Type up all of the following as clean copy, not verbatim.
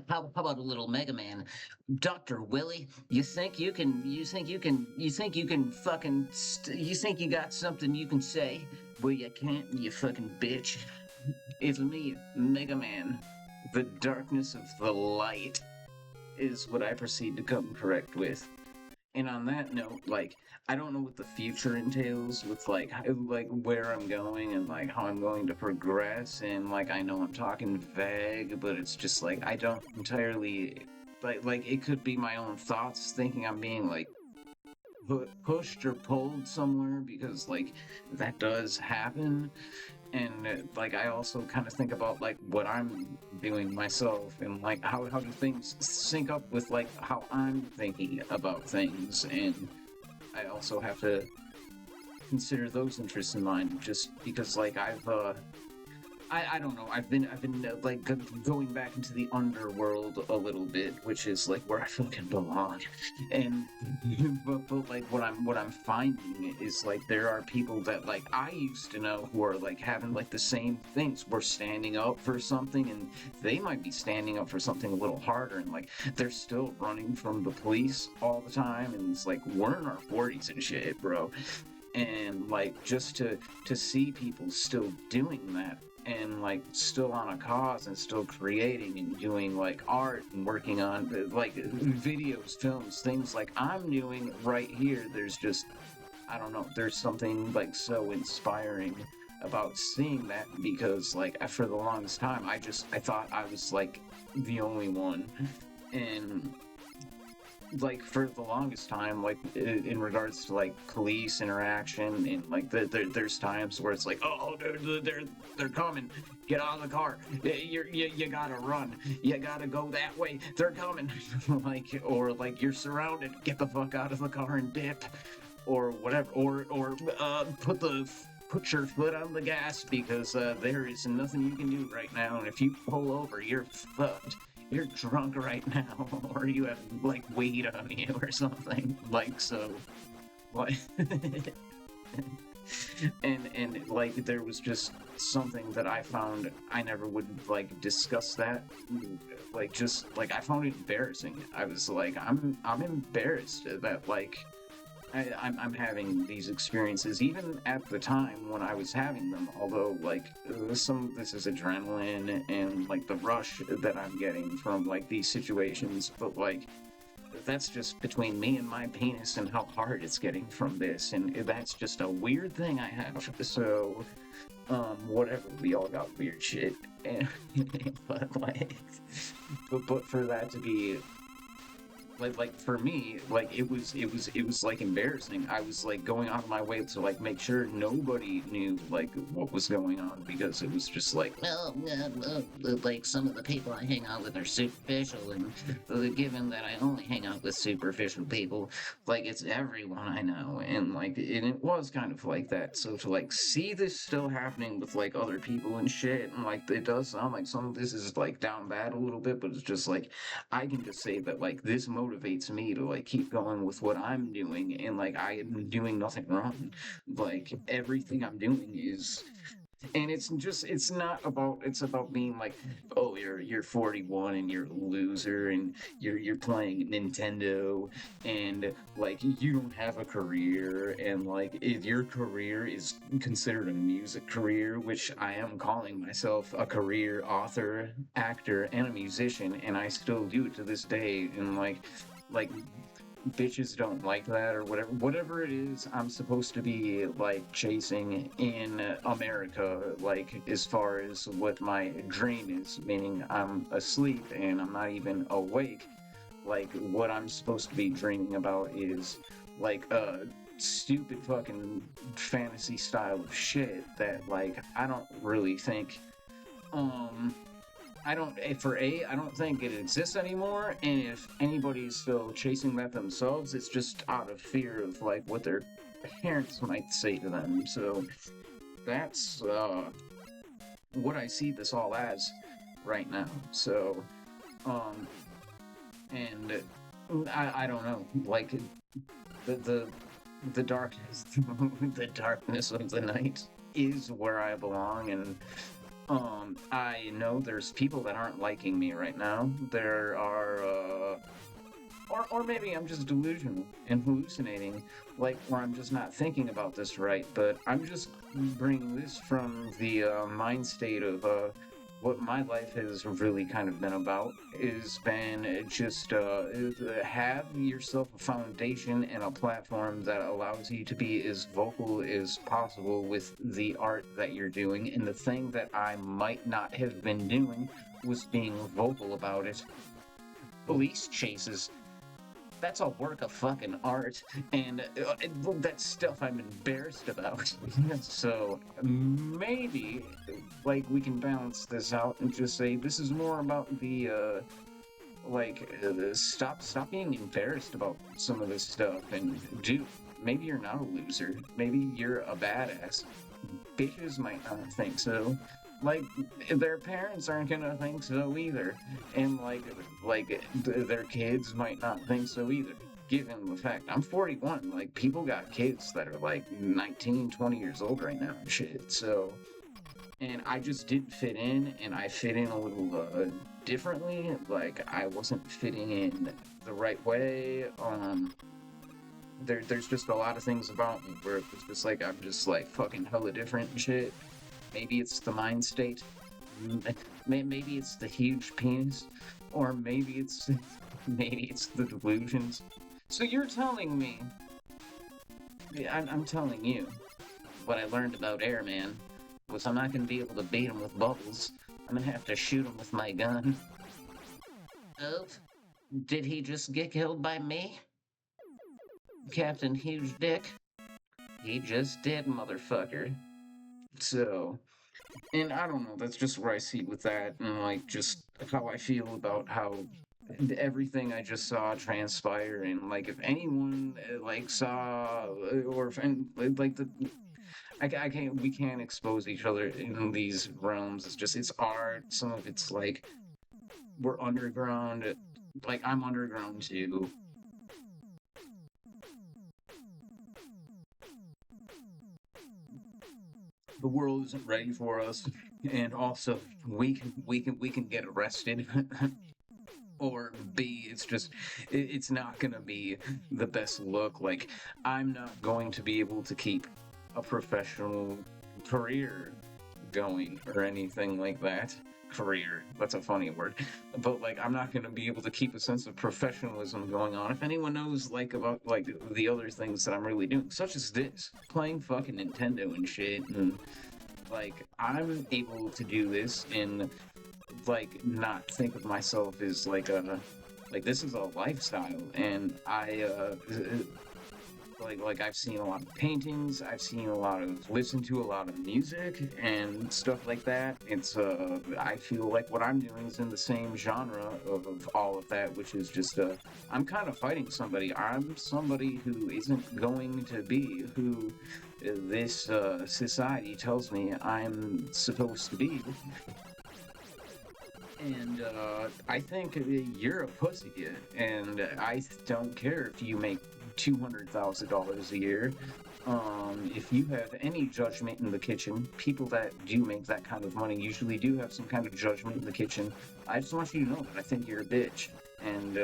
How about a little Megaman? Dr. Willie, you think you can you think you got something you can say? Well, you can't, you fucking bitch. It's me, Megaman. The darkness of the light is what I proceed to come correct with. And on that note, like, I don't know what the future entails with like where I'm going and like how I'm going to progress. And like, I know I'm talking vague, but it's just like I don't entirely like it could be my own thoughts thinking I'm being like pushed or pulled somewhere because like that does happen. And like I also kind of think about like what I'm doing myself and like how do things sync up with like how I'm thinking about things. And I also have to consider those interests in mind just because like I don't know. I've been like going back into the underworld a little bit, which is like where I fucking belong. And but like what I'm finding is like there are people that like I used to know who are like having like the same things. We're standing up for something, and they might be standing up for something a little harder, and like they're still running from the police all the time. And it's like we're in our 40s and shit, bro. And like just to see people still doing that and like still on a cause and still creating and doing like art and working on like videos, films, things like I'm doing right here. There's just I don't know, there's something like so inspiring about seeing that because like for the longest time I thought I was like the only one. And like for the longest time, like in regards to like police interaction, and like there's times where it's like, oh, they're coming, get out of the car, you gotta run, you gotta go that way, they're coming, like or like you're surrounded, get the fuck out of the car and dip, or whatever, or put your foot on the gas because there is nothing you can do right now, and if you pull over, you're fucked. You're drunk right now, or you have like weed on you or something. Like so, like, and like there was just something that I found I never would like discuss that. Like just like I found it embarrassing. I was like, I'm embarrassed that like I'm having these experiences, even at the time when I was having them. Although, like, some this is adrenaline and like the rush that I'm getting from like these situations, but like that's just between me and my penis and how hard it's getting from this, and that's just a weird thing I have. So, whatever. We all got weird shit, and but like, but for that to be like for me like it was like embarrassing. I was like going out of my way to like make sure nobody knew like what was going on because it was just like well like some of the people I hang out with are superficial, and given that I only hang out with superficial people, like it's everyone I know. And like and it was kind of like that. So to like see this still happening with like other people and shit, and like it does sound like some of this is like down bad a little bit, but it's just like I can just say that like this motivates me to like keep going with what I'm doing, and like I am doing nothing wrong. Like everything I'm doing is, and it's not about, it's about being like, oh, you're 41 and you're a loser and you're playing Nintendo, and like you don't have a career, and like if your career is considered a music career, which I am calling myself a career author, actor, and a musician, and I still do it to this day. And like bitches don't like that, or whatever it is I'm supposed to be like chasing in America, like as far as what my dream is, meaning I'm asleep and I'm not even awake. Like what I'm supposed to be dreaming about is like a stupid fucking fantasy style of shit that like I don't really think um I don't for I don't think it exists anymore. And if anybody's still chasing that themselves, it's just out of fear of like what their parents might say to them. So that's what I see this all as right now. So um and I don't know, like the the the darkness the darkness of the night is where I belong. And I know there's people that aren't liking me right now. There are, or maybe I'm just delusional and hallucinating, like, or I'm just not thinking about this right, but I'm just bringing this from the mind state of what my life has really kind of been about is been just have yourself a foundation and a platform that allows you to be as vocal as possible with the art that you're doing. And the thing that I might not have been doing was being vocal about it. Police chases, that's a work of fucking art, and that's stuff I'm embarrassed about. So maybe, like, we can balance this out and just say this is more about the stop being embarrassed about some of this stuff, and dude, maybe you're not a loser. Maybe you're a badass. Bitches might not think so. Like, their parents aren't gonna think so either, and their kids might not think so either. Given the fact I'm 41, like, people got kids that are like 19, 20 years old right now and shit. So, and I just didn't fit in, and I fit in a little differently. Like, I wasn't fitting in the right way. There's just a lot of things about me where it's just like I'm just like fucking hella different and shit. Maybe it's the mind state. Maybe it's the huge penis, or maybe it's the delusions. So you're telling me? I'm telling you. What I learned about Airman was I'm not gonna be able to beat him with bubbles. I'm gonna have to shoot him with my gun. Oh, did he just get killed by me, Captain Huge Dick? He just did, motherfucker. So, and I don't know, that's just where I see with that, and like just how I feel about how everything I just saw transpire, and like if anyone like saw or if any, like the I can't we can't expose each other in these realms. It's just it's art. Some of it's like we're underground. Like I'm underground too. The world isn't ready for us, and also we can get arrested. Or B, it's just it's not gonna be the best look. Like I'm not going to be able to keep a professional career going or anything like that. Career, that's a funny word, but like I'm not going to be able to keep a sense of professionalism going on. If anyone knows like about like the other things that I'm really doing, such as this, playing fucking Nintendo and shit, and like I'm able to do this and like not think of myself as like a like this is a lifestyle, and I like I've seen a lot of paintings, I've seen a lot of listened to a lot of music and stuff like that. It's I feel like what I'm doing is in the same genre of all of that, which is just I'm kind of fighting somebody. I'm somebody who isn't going to be who this society tells me I'm supposed to be. And I think you're a pussy, and I don't care if you make $200,000 a year. If you have any judgment in the kitchen, people that do make that kind of money usually do have some kind of judgment in the kitchen. I just want you to know that I think you're a bitch, and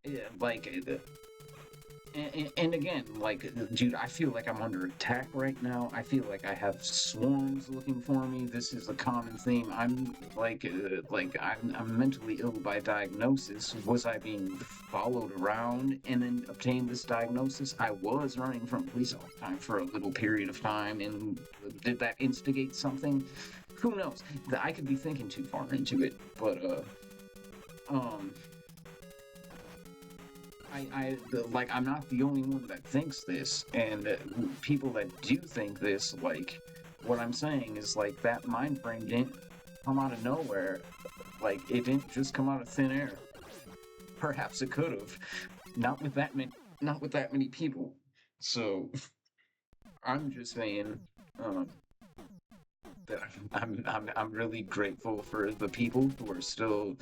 yeah, like and again, like, dude, I feel like I'm under attack right now. I feel like I have swarms looking for me. This is a common theme. I'm I'm mentally ill by diagnosis. Was I being followed around and then obtained this diagnosis? I was running from police all the time for a little period of time, and did that instigate something? Who knows? I could be thinking too far into it, but um. I'm not the only one that thinks this, and people that do think this, like, what I'm saying is, like, that mind frame didn't come out of nowhere. Like, it didn't just come out of thin air. Perhaps it could have. Not with that many people. So, I'm just saying, that I'm really grateful for the people who are still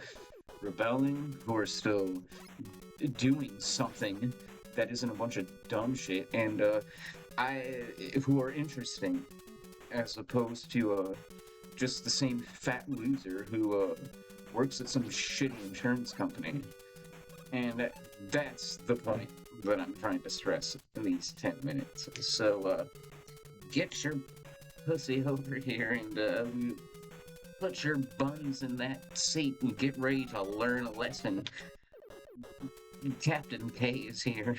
rebelling, who are still doing something that isn't a bunch of dumb shit, and who are interesting. as opposed to just the same fat loser who works at some shitty insurance company. And that's the point that I'm trying to stress in these 10 minutes. So get your pussy over here and put your buns in that seat and get ready to learn a lesson. Captain K is here.